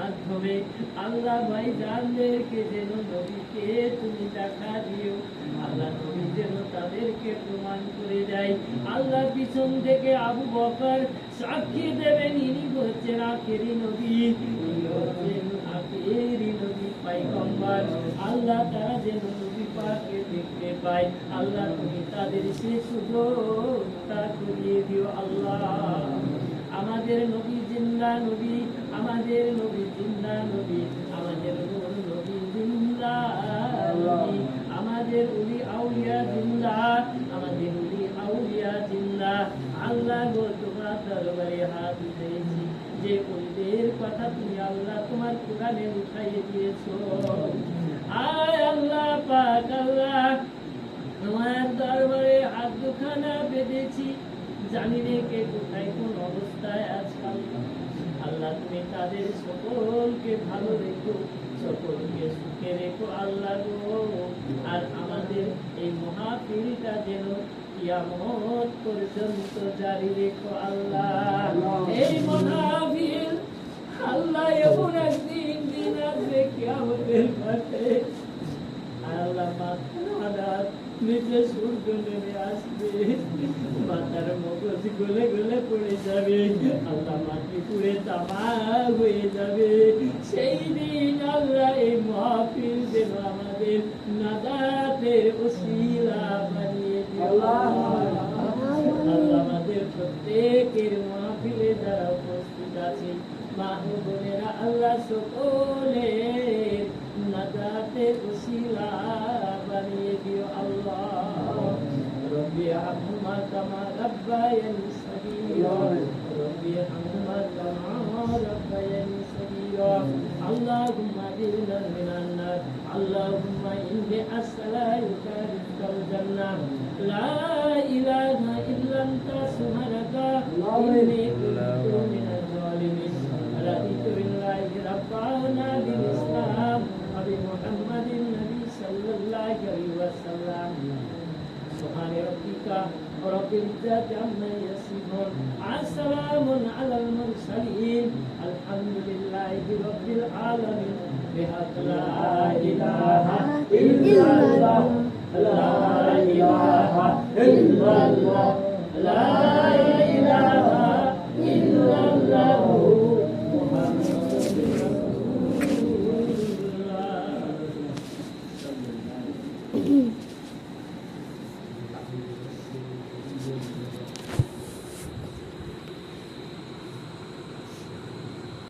মাধ্যমে আল্লাহ ভাই জানদেরকে যেন নবীকে তুমি দেখা দিও। আল্লাহ নবী যেন তাদেরকে প্রমাণ করে দেয়। আল্লাহ পিছন থেকে আবু বকর সাক্ষী দেবেন, ইনি হচ্ছেন আখেরি নবী, ইনি হচ্ছেন আখেরি নবী পয়গম্বর। আল্লাহ তারা যেন নবী পাককে দেখতে পায়। আল্লাহ তুমি তাদের সেই সুযোগটা করিয়ে দিও। আল্লাহ আমাদের নবী জিন্দা নবী, আমাদের নবী জিন্দা নবী, আমাদের নবী জিন্দা নবী, আমাদের উলি আউলিয়া জিন্দা, আমাদের উলি আউলিয়া জিন্দা। আল্লাহ গো তোমার দরবারে হাত উঠেছি, যে উলিদের কথা তুমি আল্লাহ তোমার কোরআনে উঠাইয়ে দিয়েছো। আয় আল্লাহ পাক, আল্লাহ তোমার দরবারে হাত দুখানা বেঁধেছি, জানি রে কে কোথায় কোন অবস্থায় আছে। আল্লাহ তুমি তাদের সকলকে ভালো রেখো, সকলকে সুখে রেখো আল্লাহ গো। আর আমাদের এই মাহফিলটা যেন কিয়ামত পর্যন্ত জারি রেখো আল্লাহ। এই মাহফিল আল্লাহ এমন একদিন দিন আসবে কিয়ামতের মাঠে, আল্লাহ মাথার নিচে সূর্য নেমে আসবে, মাথার মগজ গলে গলে পড়ে যাবে, আল্লাহ মাটি পুড়ে তামা হয়ে যাবে। সেই দিন আল্লাহ এই মাহফিল যেন আমাদের নাজাতের ওসিলা বানিয়ে দিও আল্লাহ। আমাদের প্রত্যেকের মাহফিলে যারা উপস্থিত আছে মা ও বোনেরা, আল্লাহ সকলের নাজাতের ওসিলা বানিয়ে দিও আল্লাহ। রব্বি আরহামহুমা কামা রাব্বায়ানি সগীরা, রব্বি আরহামহুমা কামা রাব্বায়ানি সগীরা। আল্লাহুম্মা ইন্না মিনান নার, আল্লাহুম্মা inni আস'aluকা রিজকাল জান্নাহ, লা ইলাহা ইল্লা আনতা সুবহানাকা ইন্নী কুনতু মিনাজ জালিমিন। রাদিতু বিল্লাহি রাব্বানা বিল ইসলাম ওয়া বি মুহাম্মাদিন নবী সাল্লাল্লাহু আলাইহি ওয়াসাল্লাম। সুবহান রাব্বিকা রাব্বিল ইজ্জাতি আম্মা ইয়াসিফুন, আসসালামুন আলাল মুরসালিন, আলহামদুলিল্লাহি রাব্বিল আলামিন। বিহাক লা ইলাহা ইল্লাল্লাহ, লা ইলাহা ইল্লাল্লাহ, লা ইলাহা ইল্লাল্লাহ।